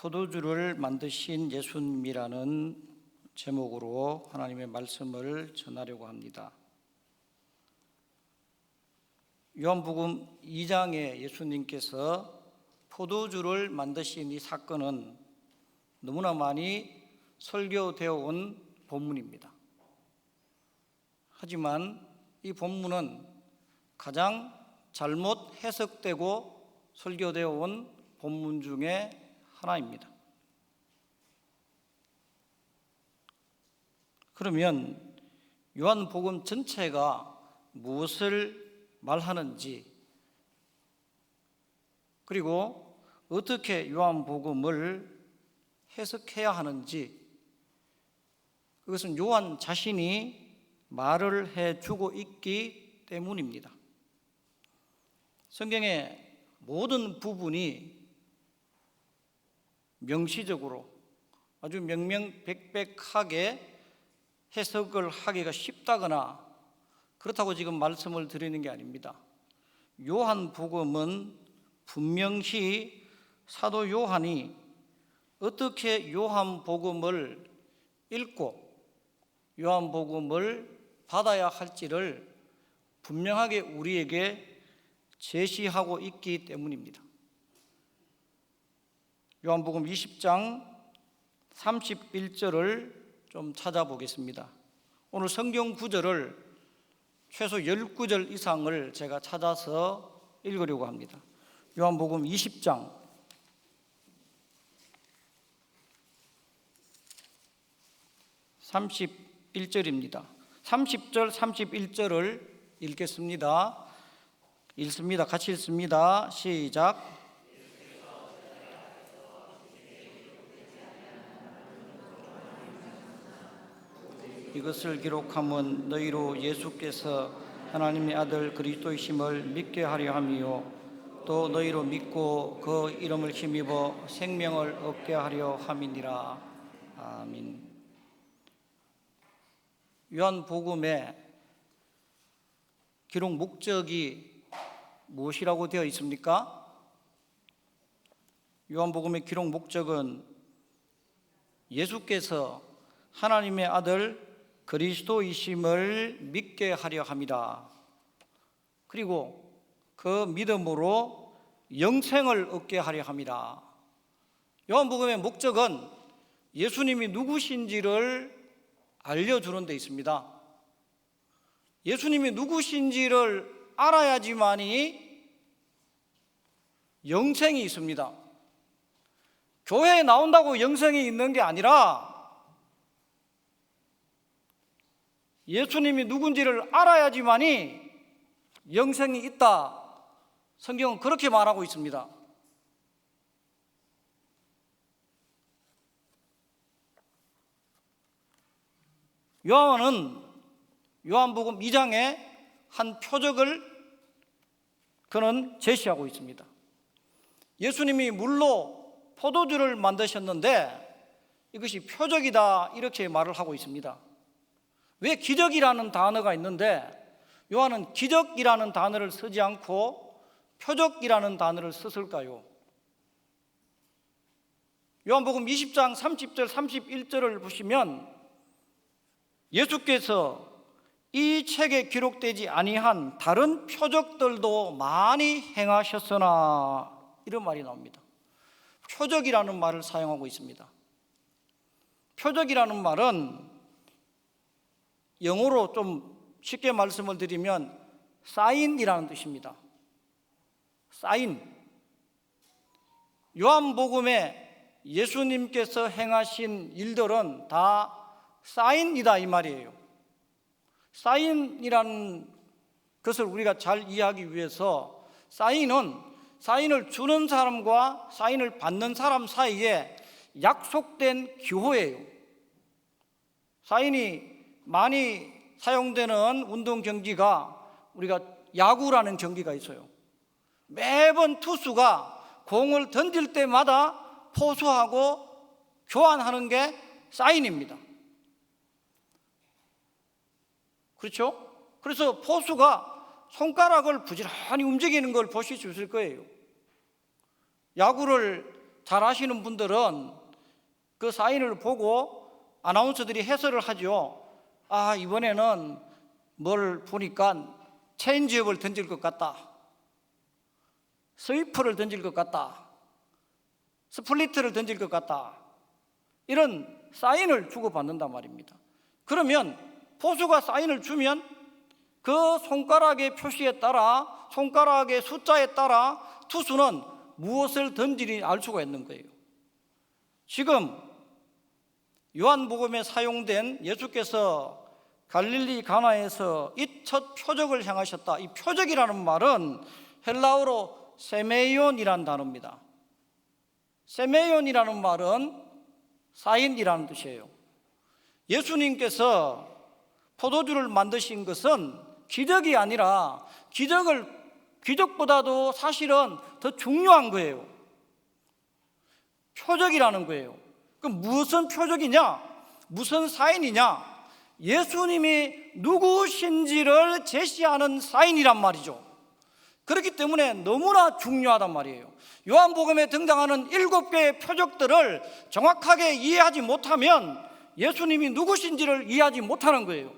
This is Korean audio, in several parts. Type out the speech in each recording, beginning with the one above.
포도주를 만드신 예수님이라는 제목으로 하나님의 말씀을 전하려고 합니다. 요한복음 2장에 예수님께서 포도주를 만드신 이 사건은 너무나 많이 설교되어 온 본문입니다. 하지만 이 본문은 가장 잘못 해석되고 설교되어 온 본문 중에 하나입니다. 그러면 요한복음 전체가 무엇을 말하는지, 그리고 어떻게 요한복음을 해석해야 하는지, 그것은 요한 자신이 말을 해주고 있기 때문입니다. 성경의 모든 부분이 명시적으로 아주 명명백백하게 해석을 하기가 쉽다거나 그렇다고 지금 말씀을 드리는 게 아닙니다. 요한복음은 분명히 사도 요한이 어떻게 요한복음을 읽고 요한복음을 받아야 할지를 분명하게 우리에게 제시하고 있기 때문입니다. 요한복음 20장 31절을 좀 찾아보겠습니다. 오늘 성경 구절을 최소 10구절 이상을 제가 찾아서 읽으려고 합니다. 요한복음 20장 31절입니다. 30절, 31절을 읽겠습니다. 같이 읽습니다. 시작. 이것을 기록함은 너희로 예수께서 하나님의 아들 그리스도이심을 믿게 하려 함이요 또 너희로 믿고 그 이름을 힘입어 생명을 얻게 하려 함이니라. 아멘. 요한복음의 기록 목적이 무엇이라고 되어 있습니까? 요한복음의 기록 목적은 예수께서 하나님의 아들 그리스도이심을 믿게 하려 함이다. 그리고 그 믿음으로 영생을 얻게 하려 함이다. 요한복음의 목적은 예수님이 누구신지를 알려주는 데 있습니다. 예수님이 누구신지를 알아야지만이 영생이 있습니다. 교회에 나온다고 영생이 있는 게 아니라 예수님이 누군지를 알아야지만이 영생이 있다. 성경은 그렇게 말하고 있습니다. 요한은 요한복음 2장에 한 표적을 그는 제시하고 있습니다. 예수님이 물로 포도주를 만드셨는데 이것이 표적이다, 이렇게 말을 하고 있습니다. 왜 기적이라는 단어가 있는데 요한은 기적이라는 단어를 쓰지 않고 표적이라는 단어를 썼을까요? 요한복음 20장 30절 31절을 보시면 예수께서 이 책에 기록되지 아니한 다른 표적들도 많이 행하셨으나, 이런 말이 나옵니다. 표적이라는 말을 사용하고 있습니다. 표적이라는 말은 영어로 좀 쉽게 말씀을 드리면 사인이라는 뜻입니다. 사인. 요한복음에 예수님께서 행하신 일들은 다 사인이다, 이 말이에요. 사인이라는 것을 우리가 잘 이해하기 위해서 사인을 주는 사람과 사인을 받는 사람 사이에 약속된 기호예요. 사인이 많이 사용되는 운동 경기가 우리가 야구라는 경기가 있어요. 매번 투수가 공을 던질 때마다 포수하고 교환하는 게 사인입니다. 그렇죠? 그래서 포수가 손가락을 부지런히 움직이는 걸 보실 수 있을 거예요. 야구를 잘 아시는 분들은 그 사인을 보고 아나운서들이 해설을 하죠. 아, 이번에는 뭘 보니까 체인지업을 던질 것 같다, 스위퍼를 던질 것 같다, 스플리트를 던질 것 같다, 이런 사인을 주고받는단 말입니다. 그러면 포수가 사인을 주면 그 손가락의 표시에 따라, 손가락의 숫자에 따라 투수는 무엇을 던지는지 알 수가 있는 거예요. 지금 요한복음에 사용된 예수께서 갈릴리 가나에서 이 첫 표적을 행하셨다, 이 표적이라는 말은 헬라어로 세메이온이라는 단어입니다. 세메이온이라는 말은 사인이라는 뜻이에요. 예수님께서 포도주를 만드신 것은 기적이 아니라 기적보다도 사실은 더 중요한 거예요. 표적이라는 거예요. 그럼 무슨 표적이냐? 무슨 사인이냐? 예수님이 누구신지를 제시하는 사인이란 말이죠. 그렇기 때문에 너무나 중요하단 말이에요. 요한복음에 등장하는 7개의 표적들을 정확하게 이해하지 못하면 예수님이 누구신지를 이해하지 못하는 거예요.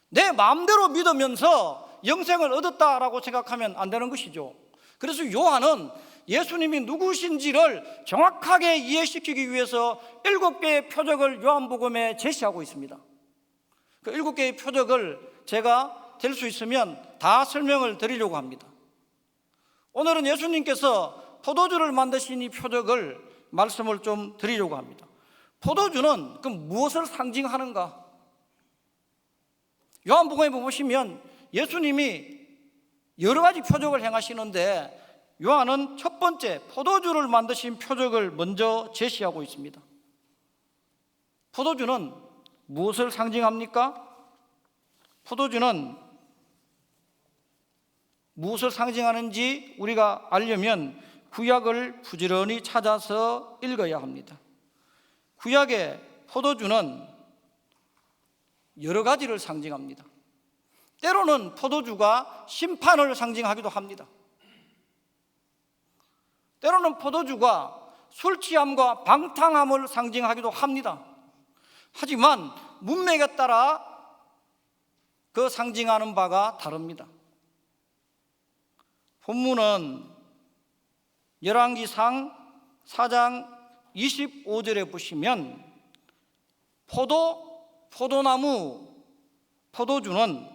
내 마음대로 믿으면서 영생을 얻었다라고 생각하면 안 되는 것이죠. 그래서 요한은 예수님이 누구신지를 정확하게 이해시키기 위해서 7개의 표적을 요한복음에 제시하고 있습니다. 그 7개의 표적을 제가 될 수 있으면 다 설명을 드리려고 합니다. 오늘은 예수님께서 포도주를 만드신 이 표적을 말씀을 좀 드리려고 합니다. 포도주는 그럼 무엇을 상징하는가? 요한복음에 보시면 예수님이 여러 가지 표적을 행하시는데 요한은 첫 번째 포도주를 만드신 표적을 먼저 제시하고 있습니다. 포도주는 무엇을 상징합니까? 포도주는 무엇을 상징하는지 우리가 알려면 구약을 부지런히 찾아서 읽어야 합니다. 구약의 포도주는 여러 가지를 상징합니다. 때로는 포도주가 심판을 상징하기도 합니다. 때로는 포도주가 술 취함과 방탕함을 상징하기도 합니다. 하지만 문맥에 따라 그 상징하는 바가 다릅니다. 본문은 열왕기상 4장 25절에 보시면 포도나무, 포도주는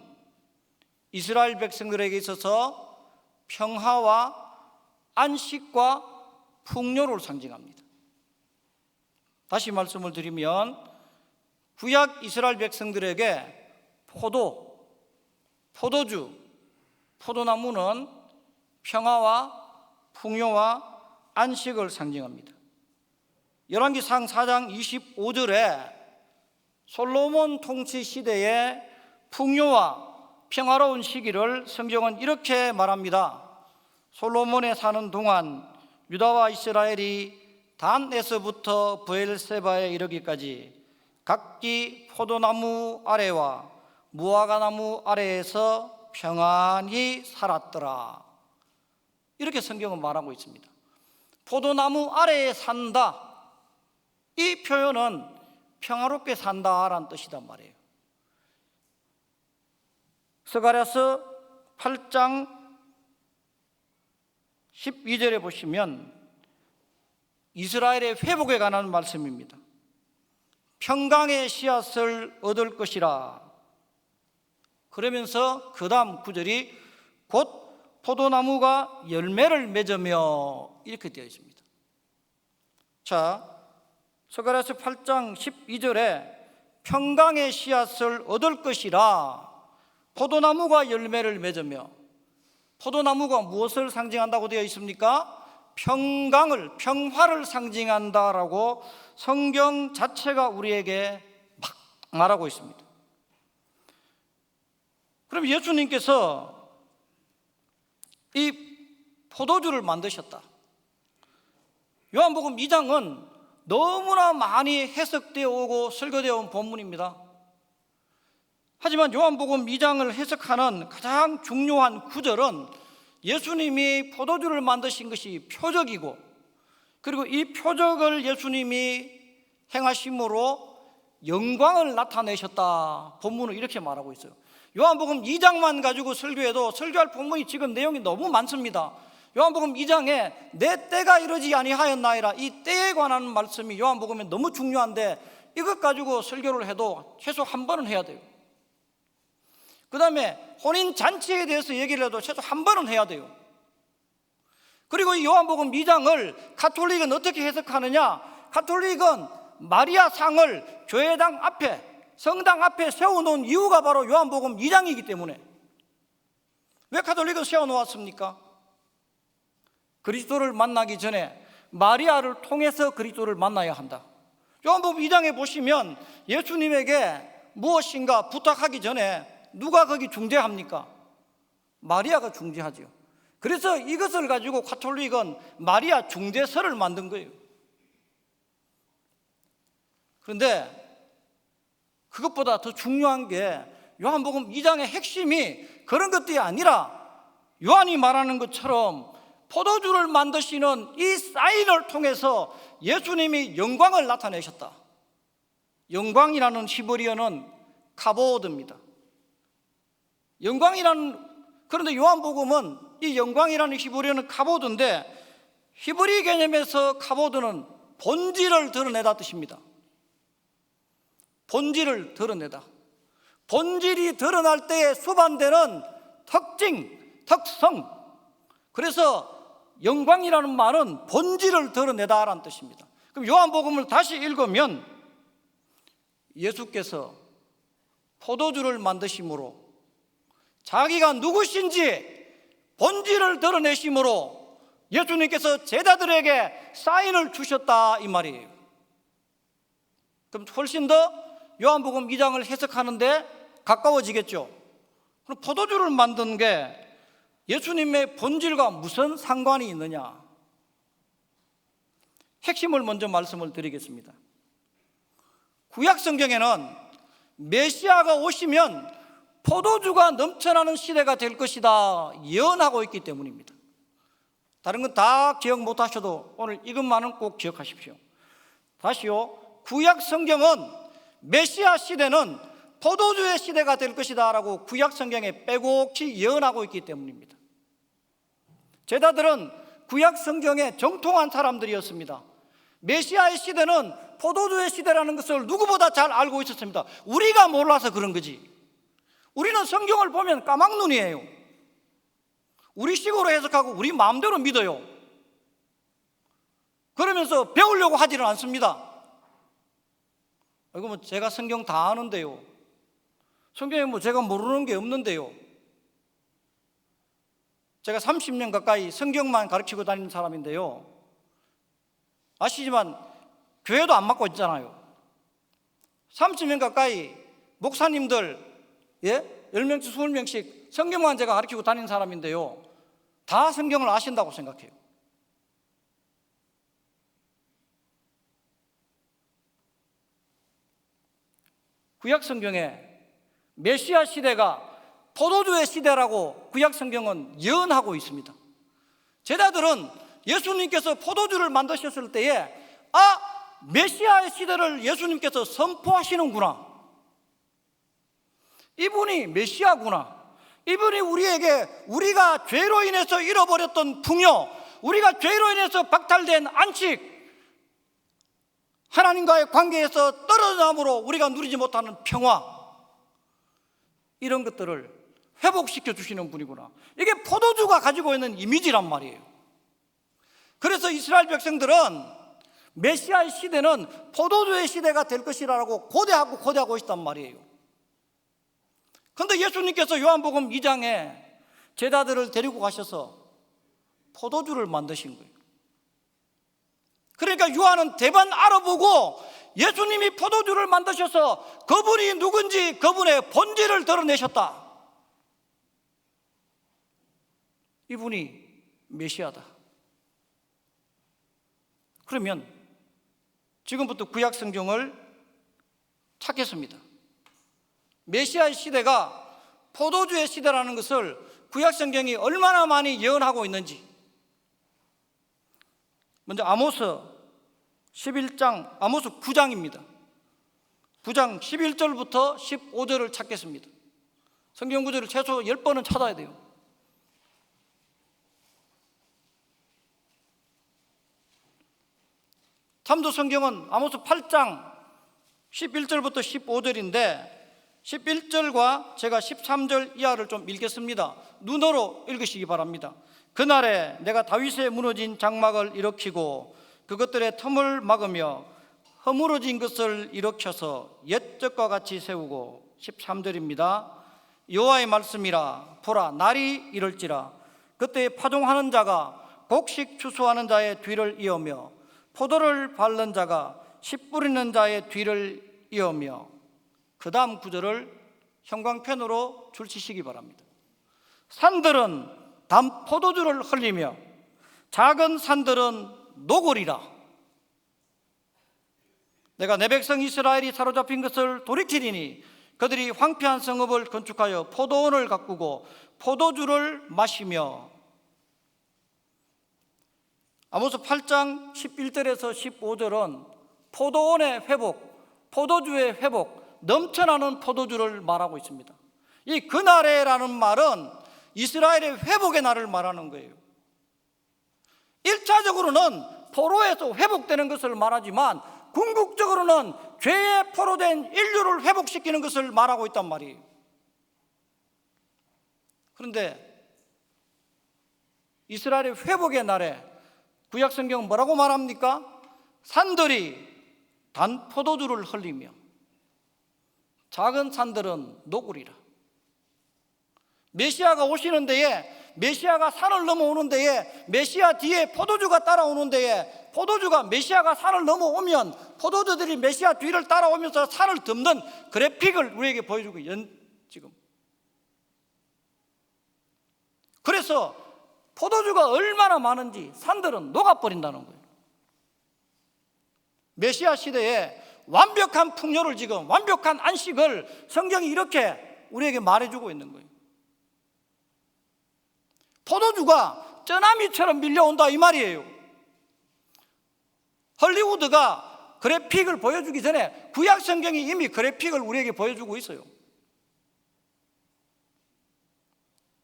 이스라엘 백성들에게 있어서 평화와 안식과 풍요를 상징합니다. 다시 말씀을 드리면 구약 이스라엘 백성들에게 포도주, 포도나무는 평화와 풍요와 안식을 상징합니다. 열왕기상 4장 25절에 솔로몬 통치 시대의 풍요와 평화로운 시기를 성경은 이렇게 말합니다. 솔로몬에 사는 동안 유다와 이스라엘이 단에서부터 브엘세바에 이르기까지 각기 포도나무 아래와 무화과나무 아래에서 평안히 살았더라. 이렇게 성경은 말하고 있습니다. 포도나무 아래에 산다, 이 표현은 평화롭게 산다라는 뜻이란 말이에요. 스가랴서 8장 12절에 보시면 이스라엘의 회복에 관한 말씀입니다. 평강의 씨앗을 얻을 것이라. 그러면서 그 다음 구절이 곧 포도나무가 열매를 맺으며 이렇게 되어 있습니다. 자, 스가랴서 8장 12절에 평강의 씨앗을 얻을 것이라, 포도나무가 열매를 맺으며, 포도나무가 무엇을 상징한다고 되어 있습니까? 평화를 상징한다라고 성경 자체가 우리에게 막 말하고 있습니다. 그럼 예수님께서 이 포도주를 만드셨다. 요한복음 2장은 너무나 많이 해석되어 오고 설교되어 온 본문입니다. 하지만 요한복음 2장을 해석하는 가장 중요한 구절은 예수님이 포도주를 만드신 것이 표적이고 그리고 이 표적을 예수님이 행하심으로 영광을 나타내셨다. 본문은 이렇게 말하고 있어요. 요한복음 2장만 가지고 설교해도 설교할 본문이 지금 내용이 너무 많습니다. 요한복음 2장에 내 때가 이르지 아니하였나이다, 이 때에 관한 말씀이 요한복음에 너무 중요한데 이것 가지고 설교를 해도 최소 한 번은 해야 돼요. 그 다음에 혼인잔치에 대해서 얘기를 해도 최소 한 번은 해야 돼요. 그리고 이 요한복음 2장을 가톨릭은 어떻게 해석하느냐, 가톨릭은 마리아 상을 교회당 앞에, 성당 앞에 세워놓은 이유가 바로 요한복음 2장이기 때문에. 왜 가톨릭은 세워놓았습니까? 그리스도를 만나기 전에 마리아를 통해서 그리스도를 만나야 한다. 요한복음 2장에 보시면 예수님에게 무엇인가 부탁하기 전에 누가 거기 중재합니까? 마리아가 중재하죠. 그래서 이것을 가지고 가톨릭은 마리아 중재서를 만든 거예요. 그런데 그것보다 더 중요한 게 요한복음 2장의 핵심이 그런 것들이 아니라 요한이 말하는 것처럼 포도주를 만드시는 이 사인을 통해서 예수님이 영광을 나타내셨다. 영광이라는 히브리어는 카보드입니다. 그런데 요한복음은 이 영광이라는 히브리어는 카보드인데, 히브리 개념에서 카보드는 본질을 드러내다 뜻입니다. 본질을 드러내다. 본질이 드러날 때에 수반되는 특징, 특성. 그래서 영광이라는 말은 본질을 드러내다라는 뜻입니다. 그럼 요한복음을 다시 읽으면 예수께서 포도주를 만드심으로 자기가 누구신지 본질을 드러내심으로 예수님께서 제자들에게 사인을 주셨다, 이 말이에요. 그럼 훨씬 더 요한복음 2장을 해석하는데 가까워지겠죠. 그럼 포도주를 만든 게 예수님의 본질과 무슨 상관이 있느냐? 핵심을 먼저 말씀을 드리겠습니다. 구약 성경에는 메시아가 오시면 포도주가 넘쳐나는 시대가 될 것이다 예언하고 있기 때문입니다. 다른 건 다 기억 못 하셔도 오늘 이것만은 꼭 기억하십시오. 다시요, 구약 성경은 메시아 시대는 포도주의 시대가 될 것이다 라고 구약 성경에 빼곡히 예언하고 있기 때문입니다. 제자들은 구약 성경에 정통한 사람들이었습니다. 메시아의 시대는 포도주의 시대라는 것을 누구보다 잘 알고 있었습니다. 우리가 몰라서 그런 거지. 우리는 성경을 보면 까막눈이에요. 우리 식으로 해석하고 우리 마음대로 믿어요. 그러면서 배우려고 하지는 않습니다. 이거 뭐 제가 성경 다 아는데요. 성경에 뭐 제가 모르는 게 없는데요. 제가 30년 가까이 성경만 가르치고 다니는 사람인데요. 아시지만 교회도 안 맡고 있잖아요. 30년 가까이 목사님들 10명씩 20명씩 성경만 제가 가르치고 다니는 사람인데요. 다 성경을 아신다고 생각해요. 구약 성경에 메시아 시대가 포도주의 시대라고 구약 성경은 예언하고 있습니다. 제자들은 예수님께서 포도주를 만드셨을 때에 메시아의 시대를 예수님께서 선포하시는구나, 이분이 메시아구나, 이분이 우리가 죄로 인해서 잃어버렸던 풍요, 우리가 죄로 인해서 박탈된 안식, 하나님과의 관계에서 떨어짐으로 우리가 누리지 못하는 평화, 이런 것들을 회복시켜 주시는 분이구나. 이게 포도주가 가지고 있는 이미지란 말이에요. 그래서 이스라엘 백성들은 메시아의 시대는 포도주의 시대가 될 것이라고 고대하고 있단 말이에요. 그런데 예수님께서 요한복음 2장에 제자들을 데리고 가셔서 포도주를 만드신 거예요. 그러니까 요한은 대번 알아보고 예수님이 포도주를 만드셔서 그분이 누군지 그분의 본질을 드러내셨다. 이분이 메시아다. 그러면 지금부터 구약 성경을 찾겠습니다. 메시아의 시대가 포도주의 시대라는 것을 구약 성경이 얼마나 많이 예언하고 있는지, 먼저 아모스 11장, 아모스 9장입니다. 9장 11절부터 15절을 찾겠습니다. 성경 구절을 최소 10번은 찾아야 돼요. 참도 성경은 아모스 8장 11절부터 15절인데 11절과 제가 13절 이하를 좀 읽겠습니다. 눈으로 읽으시기 바랍니다. 그날에 내가 다윗의 무너진 장막을 일으키고 그것들의 틈을 막으며 허물어진 것을 일으켜서 옛적과 같이 세우고 13절입니다. 여호와의 말씀이라. 보라, 날이 이를지라. 그때 파종하는 자가 곡식 추수하는 자의 뒤를 이으며 포도를 밟는 자가 씨 뿌리는 자의 뒤를 이으며. 그 다음 구절을 형광펜으로 줄치시기 바랍니다. 산들은 단 포도주를 흘리며 작은 산들은 녹으리라. 내가 내 백성 이스라엘이 사로잡힌 것을 돌이키리니 그들이 황폐한 성읍을 건축하여 포도원을 가꾸고 포도주를 마시며. 아모스 8장 11절에서 15절은 포도원의 회복, 포도주의 회복, 넘쳐나는 포도주를 말하고 있습니다. 이 그날에라는 말은 이스라엘의 회복의 날을 말하는 거예요. 1차적으로는 포로에서 회복되는 것을 말하지만 궁극적으로는 죄에 포로된 인류를 회복시키는 것을 말하고 있단 말이에요. 그런데 이스라엘의 회복의 날에 구약 성경은 뭐라고 말합니까? 산들이 단 포도주를 흘리며 작은 산들은 녹으리라. 메시아가 오시는 데에, 메시아가 산을 넘어오는 데에, 메시아 뒤에 포도주가 따라오는 데에, 포도주가 메시아가 산을 넘어오면 포도주들이 메시아 뒤를 따라오면서 산을 덮는 그래픽을 우리에게 보여주고 지금. 그래서 포도주가 얼마나 많은지 산들은 녹아버린다는 거예요. 메시아 시대에 완벽한 풍요를, 지금 완벽한 안식을 성경이 이렇게 우리에게 말해주고 있는 거예요. 포도주가 쩌나미처럼 밀려온다 이 말이에요. 헐리우드가 그래픽을 보여주기 전에 구약 성경이 이미 그래픽을 우리에게 보여주고 있어요.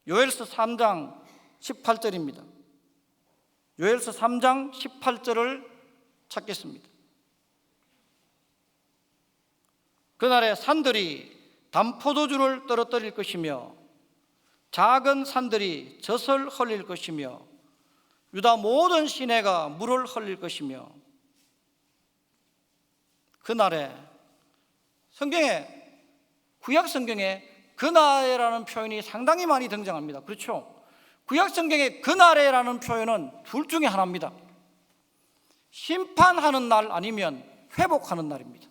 요엘서 3장 18절입니다. 요엘서 3장 18절을 찾겠습니다. 그날에 산들이 단포도주를 떨어뜨릴 것이며 작은 산들이 젖을 흘릴 것이며 유다 모든 시내가 물을 흘릴 것이며. 그날에 성경에, 구약 성경에 그날에라는 표현이 상당히 많이 등장합니다. 그렇죠? 구약 성경에 그날에라는 표현은 둘 중에 하나입니다. 심판하는 날 아니면 회복하는 날입니다.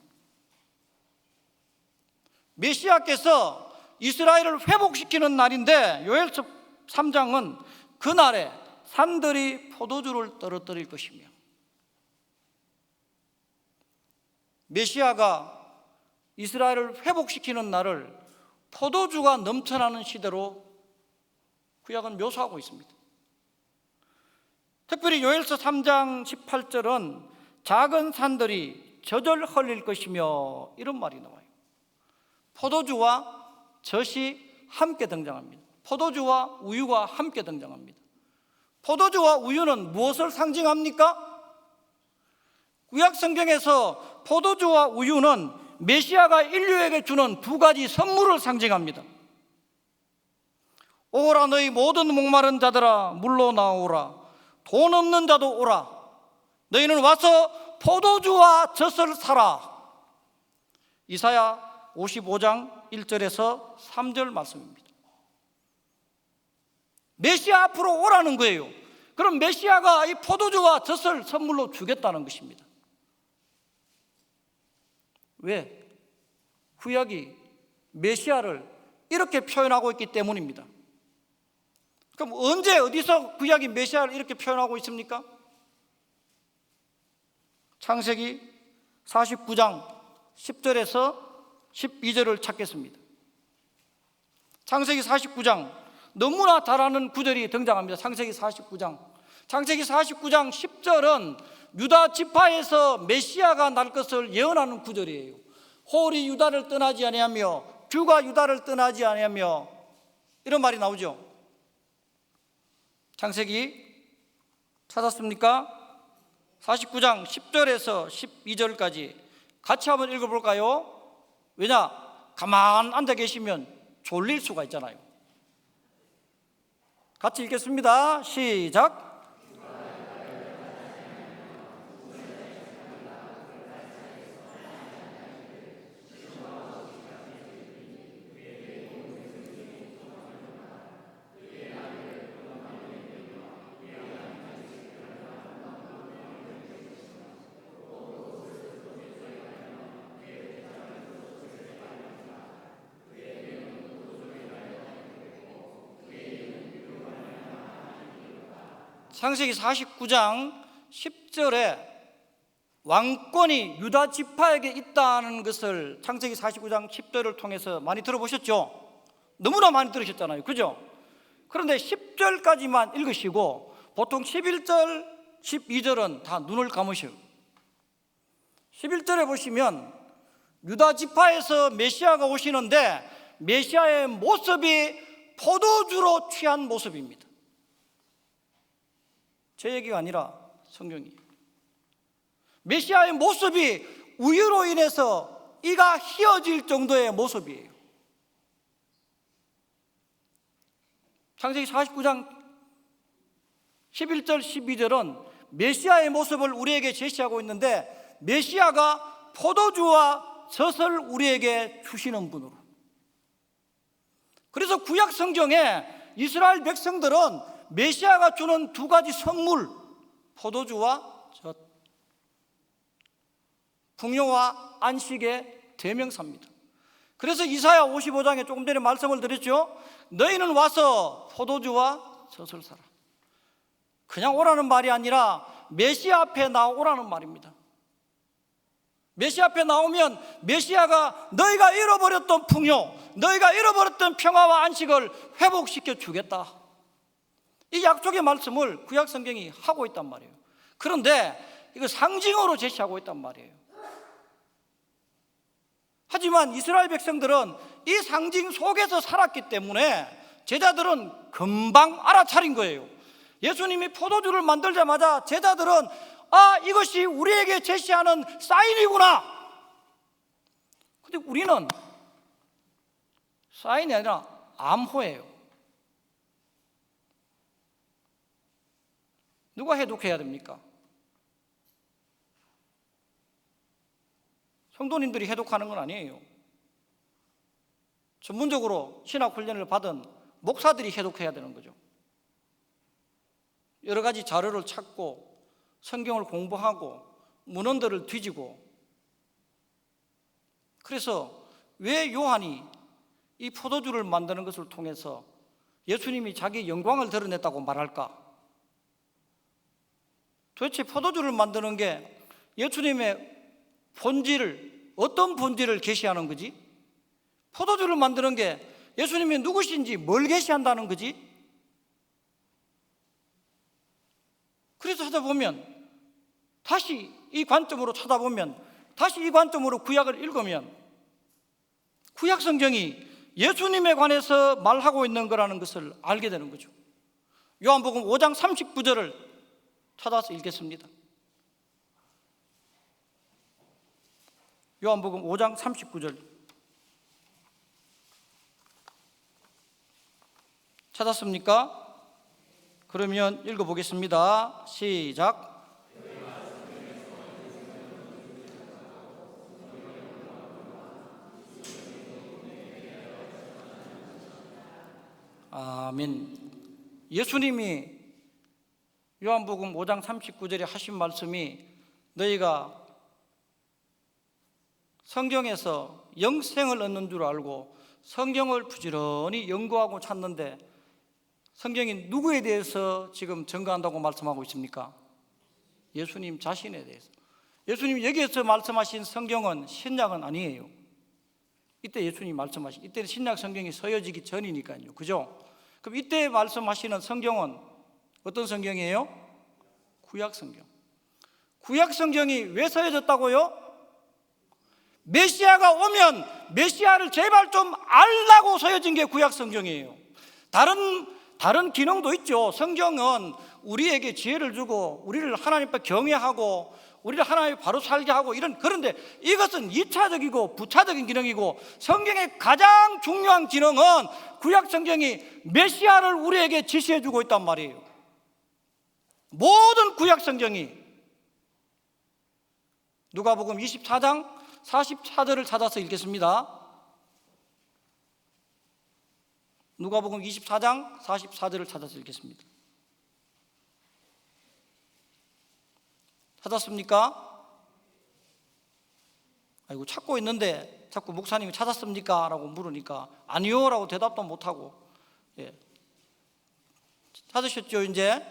메시아께서 이스라엘을 회복시키는 날인데 요엘서 3장은 그날에 산들이 포도주를 떨어뜨릴 것이며. 메시아가 이스라엘을 회복시키는 날을 포도주가 넘쳐나는 시대로 구약은 묘사하고 있습니다. 특별히 요엘서 3장 18절은 작은 산들이 젖을 흘릴 것이며 이런 말이 나와요. 포도주와 젖이 함께 등장합니다. 포도주와 우유가 함께 등장합니다. 포도주와 우유는 무엇을 상징합니까? 구약 성경에서 포도주와 우유는 메시아가 인류에게 주는 두 가지 선물을 상징합니다. 오라, 너희 모든 목마른 자들아 물로 나오라. 돈 없는 자도 오라. 너희는 와서 포도주와 젖을 사라. 이사야 55장 1절에서 3절 말씀입니다. 메시아 앞으로 오라는 거예요. 그럼 메시아가 이 포도주와 젖을 선물로 주겠다는 것입니다. 왜? 구약이 메시아를 이렇게 표현하고 있기 때문입니다. 그럼 언제 어디서 구약이 메시아를 이렇게 표현하고 있습니까? 창세기 49장 10절에서 12절을 찾겠습니다. 창세기 49장 너무나 잘 아는 구절이 등장합니다. 창세기 49장 창세기 49장 10절은 유다 지파에서 메시아가 날 것을 예언하는 구절이에요. 홀이 유다를 떠나지 아니하며 규가 유다를 떠나지 아니하며, 이런 말이 나오죠. 창세기 찾았습니까? 49장 10절에서 12절까지 같이 한번 읽어볼까요? 왜냐? 가만 앉아 계시면 졸릴 수가 있잖아요. 같이 읽겠습니다. 시작. 창세기 49장 10절에 왕권이 유다 지파에게 있다는 것을 창세기 49장 10절을 통해서 많이 들어보셨죠? 너무나 많이 들으셨잖아요, 그죠? 그런데 10절까지만 읽으시고 보통 11절, 12절은 다 눈을 감으셔요. 11절에 보시면 유다 지파에서 메시아가 오시는데 메시아의 모습이 포도주로 취한 모습입니다. 제 얘기가 아니라 성경이에요. 메시아의 모습이 우유로 인해서 이가 휘어질 정도의 모습이에요. 창세기 49장 11절 12절은 메시아의 모습을 우리에게 제시하고 있는데 메시아가 포도주와 젖을 우리에게 주시는 분으로. 그래서 구약 성경에 이스라엘 백성들은 메시아가 주는 두 가지 선물, 포도주와 젖, 풍요와 안식의 대명사입니다. 그래서 이사야 55장에 조금 전에 말씀을 드렸죠. 너희는 와서 포도주와 젖을 사라. 그냥 오라는 말이 아니라 메시아 앞에 나오라는 말입니다. 메시아 앞에 나오면 메시아가 너희가 잃어버렸던 풍요, 너희가 잃어버렸던 평화와 안식을 회복시켜 주겠다. 이 약속의 말씀을 구약 성경이 하고 있단 말이에요. 그런데 이거 상징으로 제시하고 있단 말이에요. 하지만 이스라엘 백성들은 이 상징 속에서 살았기 때문에 제자들은 금방 알아차린 거예요. 예수님이 포도주를 만들자마자 제자들은 이것이 우리에게 제시하는 사인이구나. 근데 우리는 사인이 아니라 암호예요. 누가 해독해야 됩니까? 성도님들이 해독하는 건 아니에요. 전문적으로 신학 훈련을 받은 목사들이 해독해야 되는 거죠. 여러 가지 자료를 찾고 성경을 공부하고 문헌들을 뒤지고. 그래서 왜 요한이 이 포도주를 만드는 것을 통해서 예수님이 자기 영광을 드러냈다고 말할까? 도대체 포도주를 만드는 게 예수님의 본질을, 어떤 본질을 계시하는 거지? 포도주를 만드는 게 예수님이 누구신지 뭘 계시한다는 거지? 그래서 하다 보면 다시 이 관점으로 쳐다보면, 다시 이 관점으로 구약을 읽으면 구약 성경이 예수님에 관해서 말하고 있는 거라는 것을 알게 되는 거죠. 요한복음 5장 39절을 찾아서 읽겠습니다. 요한복음 5장 39절 찾았습니까? 그러면 읽어보겠습니다. 시작. 아멘. 예수님이 요한복음 5장 39절에 하신 말씀이 너희가 성경에서 영생을 얻는 줄 알고 성경을 부지런히 연구하고 찾는데 성경이 누구에 대해서 지금 증거한다고 말씀하고 있습니까? 예수님 자신에 대해서. 예수님 여기에서 말씀하신 성경은 신약은 아니에요. 이때 예수님이 말씀하신, 이때는 신약 성경이 서여지기 전이니까요. 그죠? 그럼 이때 말씀하시는 성경은 어떤 성경이에요? 구약성경. 구약성경이 왜 써져졌다고요? 메시아가 오면 메시아를 제발 좀 알라고 써여진 게 구약성경이에요. 다른 기능도 있죠. 성경은 우리에게 지혜를 주고 우리를 하나님 앞에 경외하고 우리를 하나님 바로 살게 하고 그런데 이것은 2차적이고 부차적인 기능이고, 성경의 가장 중요한 기능은 구약성경이 메시아를 우리에게 지시해 주고 있단 말이에요. 모든 구약성경이. 누가복음 24장 44절을 찾아서 읽겠습니다. 누가복음 24장 44절을 찾아서 읽겠습니다. 찾았습니까? 아이고, 찾고 있는데 자꾸 목사님이 찾았습니까? 라고 물으니까 아니요 라고 대답도 못하고. 예. 찾으셨죠 이제?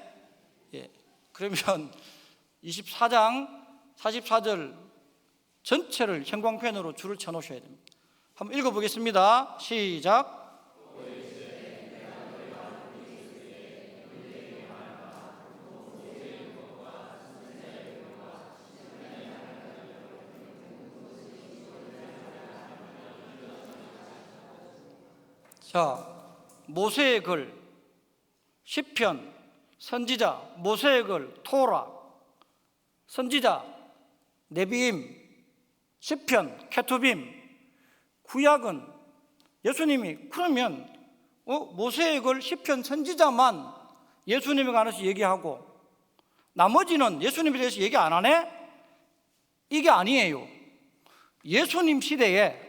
예. 그러면 24장 44절 전체를 형광펜으로 줄을 쳐놓으셔야 됩니다. 한번 읽어보겠습니다. 시작. 자, 모세의 글, 시편, 선지자, 모세의 글, 토라, 선지자, 네비임, 시편, 케투빔. 구약은 예수님이 그러면 모세의 글, 시편, 선지자만 예수님에 관해서 얘기하고 나머지는 예수님에 대해서 얘기 안 하네? 이게 아니에요. 예수님 시대에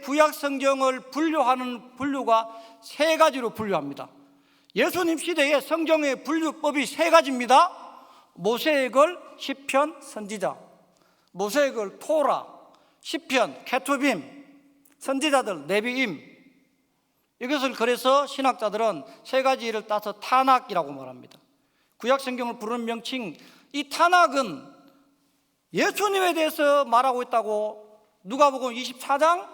구약 성경을 분류하는 분류가 세 가지로 분류합니다. 예수님 시대에 성경의 분류법이 세 가지입니다. 모세의 글, 시편, 선지자. 모세의 글, 토라, 시편, 케투빔, 선지자들, 네비임. 이것을 그래서 신학자들은 세 가지를 따서 타낙이라고 말합니다. 구약 성경을 부르는 명칭, 이 타낙은 예수님에 대해서 말하고 있다고 누가복음 24장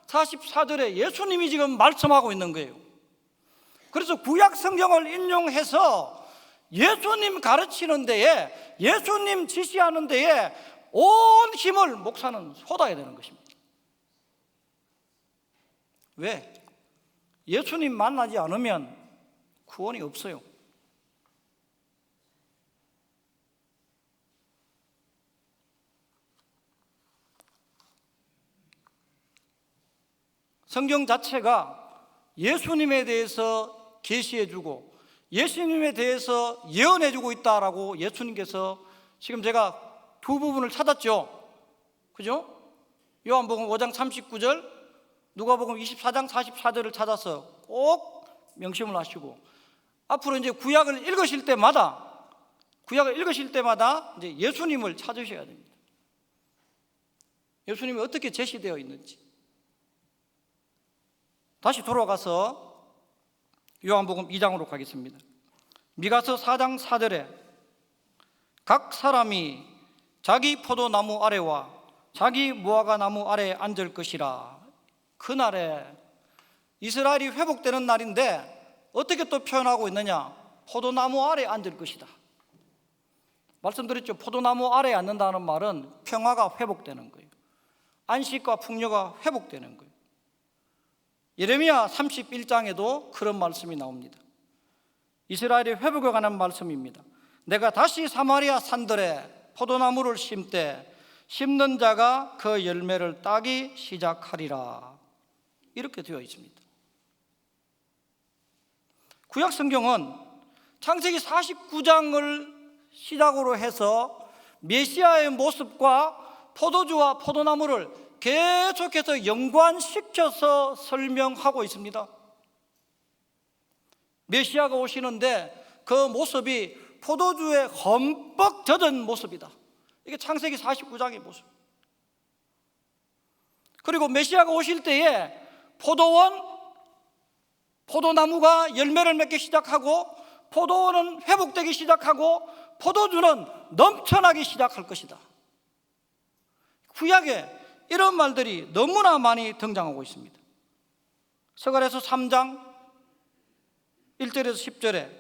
44절에 예수님이 지금 말씀하고 있는 거예요. 그래서 구약 성경을 인용해서 예수님 가르치는 데에, 예수님 지시하는 데에 온 힘을 목사는 쏟아야 되는 것입니다. 왜? 예수님 만나지 않으면 구원이 없어요. 성경 자체가 예수님에 대해서 계시해주고 예수님에 대해서 예언해주고 있다라고 예수님께서, 지금 제가 두 부분을 찾았죠. 그죠? 요한복음 5장 39절, 누가복음 24장 44절을 찾아서 꼭 명심을 하시고, 앞으로 이제 구약을 읽으실 때마다 이제 예수님을 찾으셔야 됩니다. 예수님이 어떻게 제시되어 있는지. 다시 돌아가서 요한복음 2장으로 가겠습니다. 미가서 4장 4절에 각 사람이 자기 포도나무 아래와 자기 무화과 나무 아래에 앉을 것이라. 그날에 이스라엘이 회복되는 날인데 어떻게 또 표현하고 있느냐? 포도나무 아래에 앉을 것이다. 말씀드렸죠. 포도나무 아래에 앉는다는 말은 평화가 회복되는 거예요. 안식과 풍요가 회복되는 거예요. 예레미야 31장에도 그런 말씀이 나옵니다. 이스라엘의 회복에 관한 말씀입니다. 내가 다시 사마리아 산들에 포도나무를 심되 심는 자가 그 열매를 따기 시작하리라. 이렇게 되어 있습니다. 구약 성경은 창세기 49장을 시작으로 해서 메시아의 모습과 포도주와 포도나무를 계속해서 연관시켜서 설명하고 있습니다. 메시아가 오시는데 그 모습이 포도주에 흠뻑 젖은 모습이다. 이게 창세기 49장의 모습. 그리고 메시아가 오실 때에 포도나무가 열매를 맺기 시작하고 포도원은 회복되기 시작하고 포도주는 넘쳐나기 시작할 것이다. 구약에 이런 말들이 너무나 많이 등장하고 있습니다. 서갈에서 3장 1절에서 10절에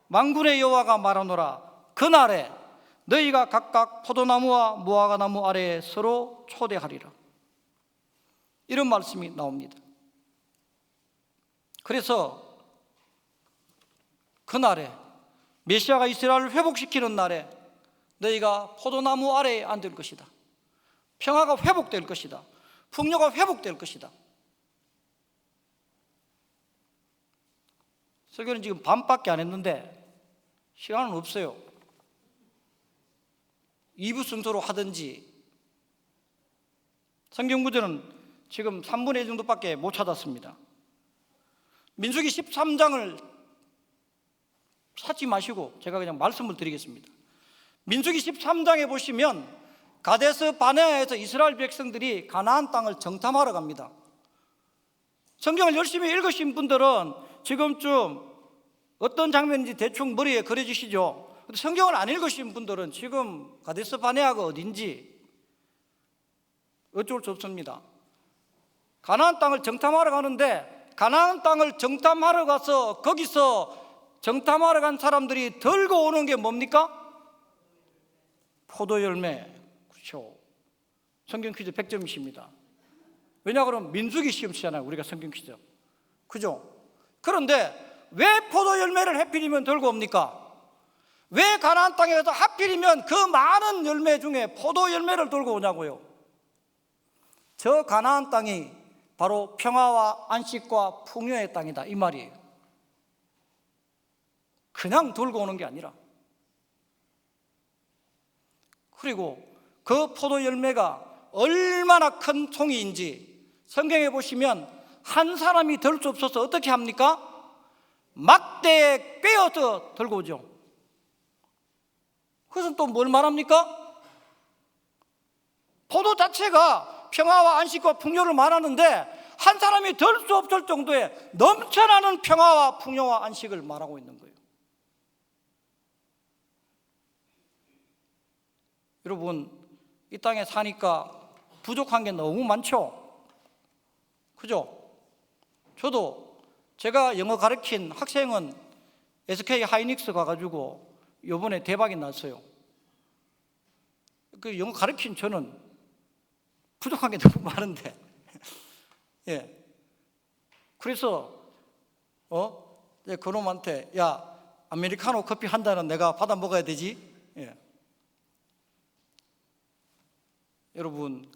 만군의 여호와가 말하노라. 그날에 너희가 각각 포도나무와 무화과나무 아래에 서로 초대하리라. 이런 말씀이 나옵니다. 그래서 그날에 메시아가 이스라엘을 회복시키는 날에 너희가 포도나무 아래에 앉을 것이다. 평화가 회복될 것이다. 풍요가 회복될 것이다. 설교는 지금 반밖에 안 했는데 시간은 없어요. 2부 순서로 하든지. 성경 구절은 지금 3분의 1 정도밖에 못 찾았습니다. 민수기 13장을 찾지 마시고 제가 그냥 말씀을 드리겠습니다. 민수기 13장에 보시면 가데스 바네아에서 이스라엘 백성들이 가나안 땅을 정탐하러 갑니다. 성경을 열심히 읽으신 분들은 지금쯤 어떤 장면인지 대충 머리에 그려지시죠? 성경을 안 읽으신 분들은 지금 가데스 바네아가 어딘지 어쩔 수 없습니다. 가나안 땅을 정탐하러 가는데 가나안 땅을 정탐하러 가서 거기서 정탐하러 간 사람들이 들고 오는 게 뭡니까? 포도 열매. 그렇죠. 성경 퀴즈 100점이십니다. 왜냐 그러면 민수기 시험 치잖아요. 우리가 성경 퀴즈. 그죠? 그런데 왜 포도 열매를 하필이면 들고 옵니까? 왜 가나안 땅에 가서 하필이면 그 많은 열매 중에 포도 열매를 들고 오냐고요? 저 가나안 땅이 바로 평화와 안식과 풍요의 땅이다 이 말이에요. 그냥 들고 오는 게 아니라. 그리고 그 포도 열매가 얼마나 큰 송이인지 성경에 보시면 한 사람이 들 수 없어서 어떻게 합니까? 막대에 꿰어서 들고 오죠. 그것은 또 뭘 말합니까? 포도 자체가 평화와 안식과 풍요를 말하는데 한 사람이 들 수 없을 정도의 넘쳐나는 평화와 풍요와 안식을 말하고 있는 거예요. 여러분, 이 땅에 사니까 부족한 게 너무 많죠? 그죠? 저도 제가 영어 가르친 학생은 SK 하이닉스 가가지고 이번에 대박이 났어요. 그 영어 가르친 저는 부족한 게 너무 많은데 예. 그래서 그놈한테 야 아메리카노 커피 한 잔은 내가 받아 먹어야 되지. 예. 여러분,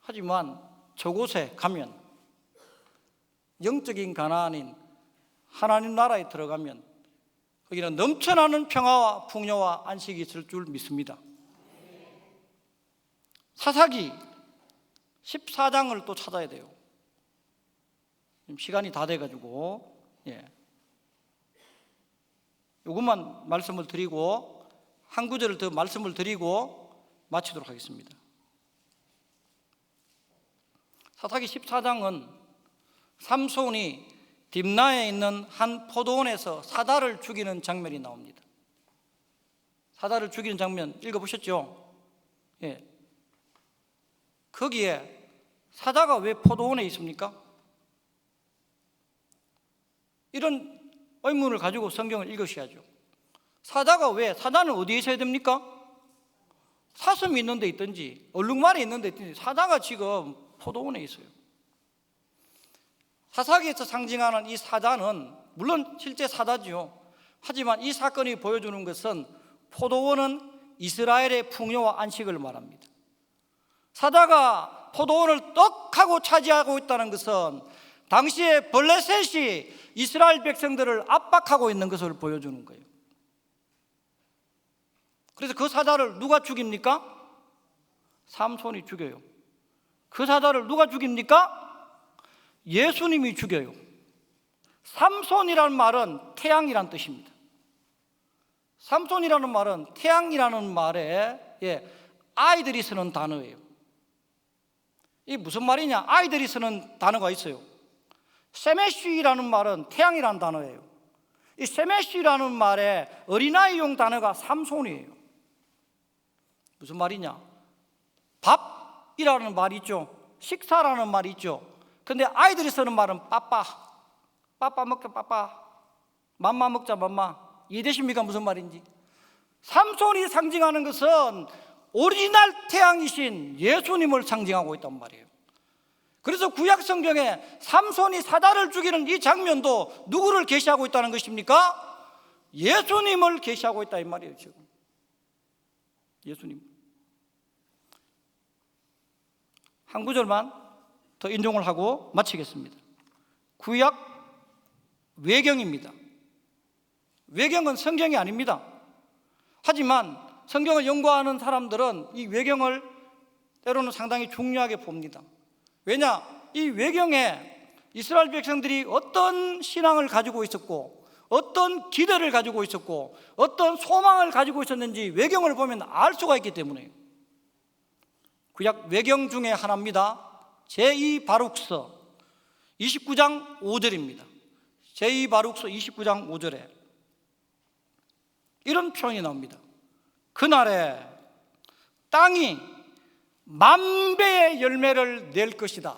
하지만 저곳에 가면 영적인 가나안인 하나님 나라에 들어가면 거기는 넘쳐나는 평화와 풍요와 안식이 있을 줄 믿습니다. 사사기 14장을 또 찾아야 돼요. 지금 시간이 다 돼가지고 이것만 말씀을 드리고 한 구절을 더 말씀을 드리고 마치도록 하겠습니다. 사사기 14장은 삼손이 딥나에 있는 한 포도원에서 사다를 죽이는 장면이 나옵니다. 사다를 죽이는 장면 읽어보셨죠? 예. 거기에 사자가 왜 포도원에 있습니까? 이런 의문을 가지고 성경을 읽으셔야죠. 사자는 어디에 있어야 됩니까? 사슴이 있는 데 있든지 얼룩말이 있는 데 있든지 사자가 지금 포도원에 있어요. 사사기에서 상징하는 이 사자는 물론 실제 사자죠. 하지만 이 사건이 보여주는 것은 포도원은 이스라엘의 풍요와 안식을 말합니다. 사자가 포도원을 떡 하고 차지하고 있다는 것은 당시에 블레셋이 이스라엘 백성들을 압박하고 있는 것을 보여주는 거예요. 그래서 그 사자를 누가 죽입니까? 삼손이 죽여요. 그 사자를 누가 죽입니까? 예수님이 죽여요. 삼손이라는 말은 태양이란 뜻입니다. 삼손이라는 말은 태양이라는 말에 아이들이 쓰는 단어예요. 이게 무슨 말이냐? 아이들이 쓰는 단어가 있어요. 세메쉬라는 말은 태양이라는 단어예요. 이 세메쉬라는 말에 어린아이용 단어가 삼손이에요. 무슨 말이냐? 밥이라는 말이 있죠. 식사라는 말이 있죠. 근데 아이들이 쓰는 말은 빠빠 먹자 빠빠 맘마 먹자 맘마. 이해되십니까? 무슨 말인지. 삼손이 상징하는 것은 오리지널 태양이신 예수님을 상징하고 있단 말이에요. 그래서 구약 성경에 삼손이 사자를 죽이는 이 장면도 누구를 계시하고 있다는 것입니까? 예수님을 계시하고 있다 이 말이에요. 지금 예수님. 한 구절만 더 인용을 하고 마치겠습니다. 구약 외경입니다. 외경은 성경이 아닙니다. 하지만 성경을 연구하는 사람들은 이 외경을 때로는 상당히 중요하게 봅니다. 왜냐? 이 외경에 이스라엘 백성들이 어떤 신앙을 가지고 있었고 어떤 기대를 가지고 있었고 어떤 소망을 가지고 있었는지 외경을 보면 알 수가 있기 때문에요. 구약 외경 중에 하나입니다. 제2 바룩서 29장 5절입니다. 제2 바룩서 29장 5절에 이런 표현이 나옵니다. 그날에 땅이 만배의 열매를 낼 것이다.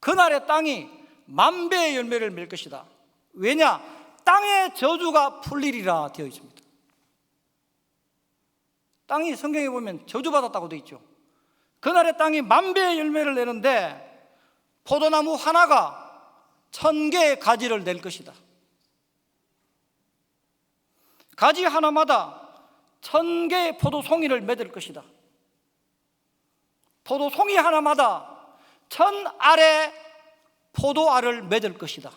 그날에 땅이 만배의 열매를 낼 것이다. 왜냐? 땅의 저주가 풀리리라 되어 있습니다. 땅이 성경에 보면 저주받았다고 되어 있죠. 그날에 땅이 만배의 열매를 내는데 포도나무 하나가 1000개의 가지를 낼 것이다. 가지 하나마다 1000개의 포도송이를 맺을 것이다. 포도송이 하나마다 1000알의 포도알을 맺을 것이다.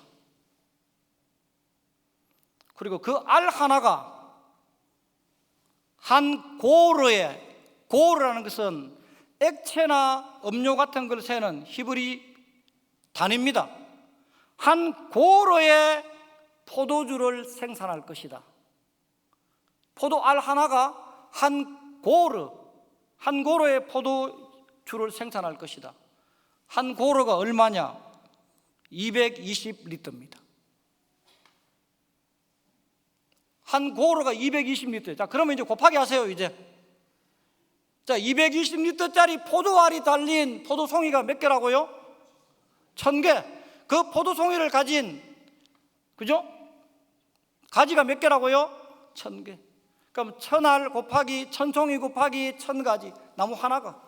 그리고 그 알 하나가 한 고르에, 고르라는 것은 액체나 음료 같은 걸 세는 히브리 단위입니다. 한 고르의 포도주를 생산할 것이다. 포도알 하나가 한 고르의 포도주를 생산할 것이다. 한 고르가 얼마냐? 220리터입니다. 한 고르가 220리터. 자, 그러면 이제 곱하기 하세요, 이제. 자, 220리터짜리 포도알이 달린 포도송이가 몇 개라고요? 1000개. 그 포도송이를 가진, 그죠? 가지가 몇 개라고요? 1000개. 그럼 1000알 곱하기 1000송이 곱하기 1000가지, 나무 하나가.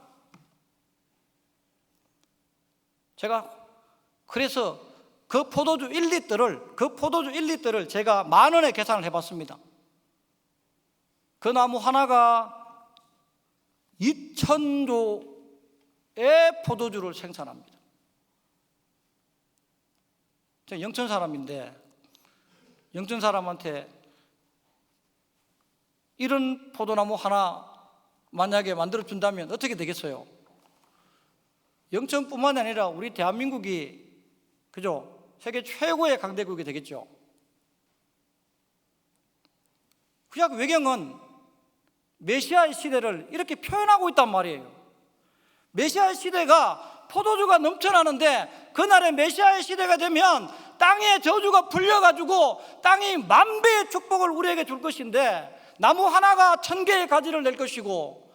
제가 그래서 그 포도주 1리터를 제가 10,000원에 계산을 해봤습니다. 그 나무 하나가 2000조의 포도주를 생산합니다. 제가 영천 사람인데 영천 사람한테 이런 포도나무 하나 만약에 만들어 준다면 어떻게 되겠어요? 영천뿐만 아니라 우리 대한민국이, 그죠? 세계 최고의 강대국이 되겠죠. 구약 외경은 메시아의 시대를 이렇게 표현하고 있단 말이에요. 메시아의 시대가 포도주가 넘쳐나는데 그날의 메시아의 시대가 되면 땅의 저주가 풀려가지고 땅이 만배의 축복을 우리에게 줄 것인데 나무 하나가 1000개의 가지를 낼 것이고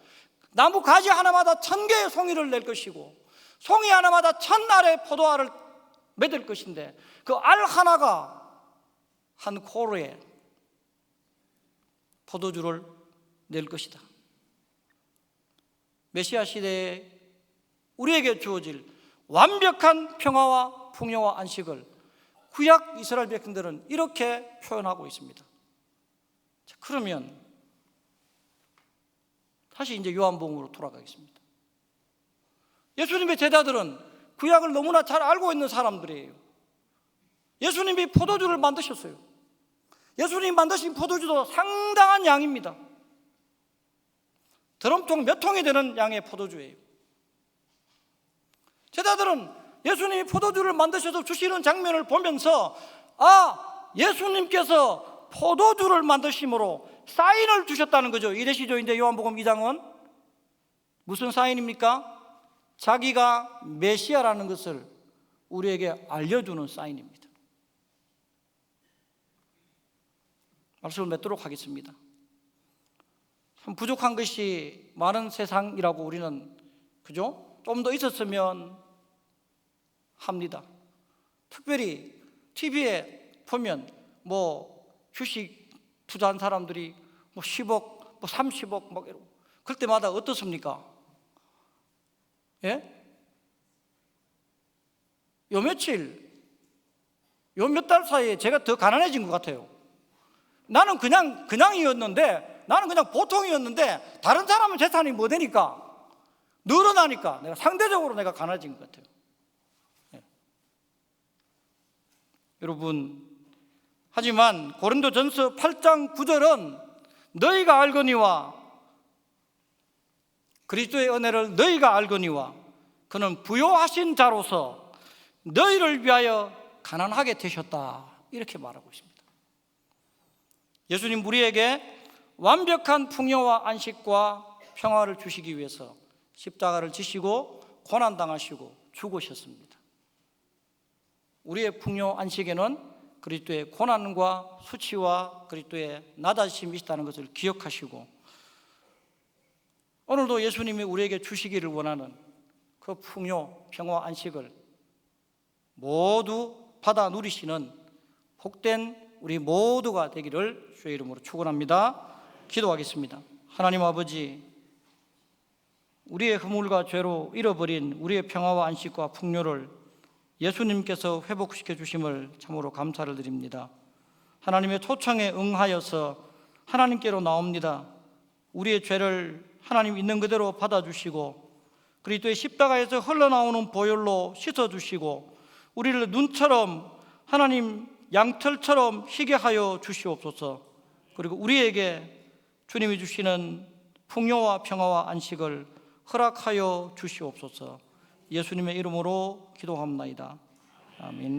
나무 가지 하나마다 1000개의 송이를 낼 것이고 송이 하나마다 1000알의 포도알을 맺을 것인데 그 알 하나가 한 고르에 포도주를 낼 것이다. 메시아 시대에 우리에게 주어질 완벽한 평화와 풍요와 안식을 구약 이스라엘 백성들은 이렇게 표현하고 있습니다. 자, 그러면 다시 이제 요한복음으로 돌아가겠습니다. 예수님의 제자들은 구약을 너무나 잘 알고 있는 사람들이에요. 예수님이 포도주를 만드셨어요. 예수님이 만드신 포도주도 상당한 양입니다. 드럼통 몇 통이 되는 양의 포도주예요. 제자들은 예수님이 포도주를 만드셔서 주시는 장면을 보면서 예수님께서 포도주를 만드심으로 사인을 주셨다는 거죠. 이래시죠. 이제 요한복음 2장은 무슨 사인입니까? 자기가 메시아라는 것을 우리에게 알려주는 사인입니다. 말씀을 맺도록 하겠습니다. 참 부족한 것이 많은 세상이라고 우리는, 그죠? 좀 더 있었으면 합니다. 특별히 TV에 보면 주식 투자한 사람들이 뭐 10억, 뭐 30억 막 이러고 그럴 때마다 어떻습니까? 예? 요 며칠, 요 몇 달 사이에 제가 더 가난해진 것 같아요. 나는 그냥이었는데, 나는 그냥 보통이었는데 다른 사람은 재산이 뭐 되니까 늘어나니까 내가 상대적으로 내가 가난해진 것 같아요. 예. 여러분, 하지만 고린도전서 8장 9절은 너희가 알거니와 그리스도의 은혜를 너희가 알거니와 그는 부요하신 자로서 너희를 위하여 가난하게 되셨다, 이렇게 말하고 있습니다. 예수님 우리에게 완벽한 풍요와 안식과 평화를 주시기 위해서 십자가를 지시고 고난당하시고 죽으셨습니다. 우리의 풍요 안식에는 그리스도의 고난과 수치와 그리스도의 낮아지심이 있다는 것을 기억하시고, 오늘도 예수님이 우리에게 주시기를 원하는 그 풍요, 평화, 안식을 모두 받아 누리시는 복된 우리 모두가 되기를 주의 이름으로 축원합니다. 기도하겠습니다. 하나님 아버지, 우리의 허물과 죄로 잃어버린 우리의 평화와 안식과 풍요를 예수님께서 회복시켜 주심을 참으로 감사를 드립니다. 하나님의 초청에 응하여서 하나님께로 나옵니다. 우리의 죄를 하나님 있는 그대로 받아주시고 그리스도의 십자가에서 흘러나오는 보혈로 씻어주시고 우리를 눈처럼 하나님 양털처럼 희게 하여 주시옵소서. 그리고 우리에게 주님이 주시는 풍요와 평화와 안식을 허락하여 주시옵소서. 예수님의 이름으로 기도합니다. 아멘.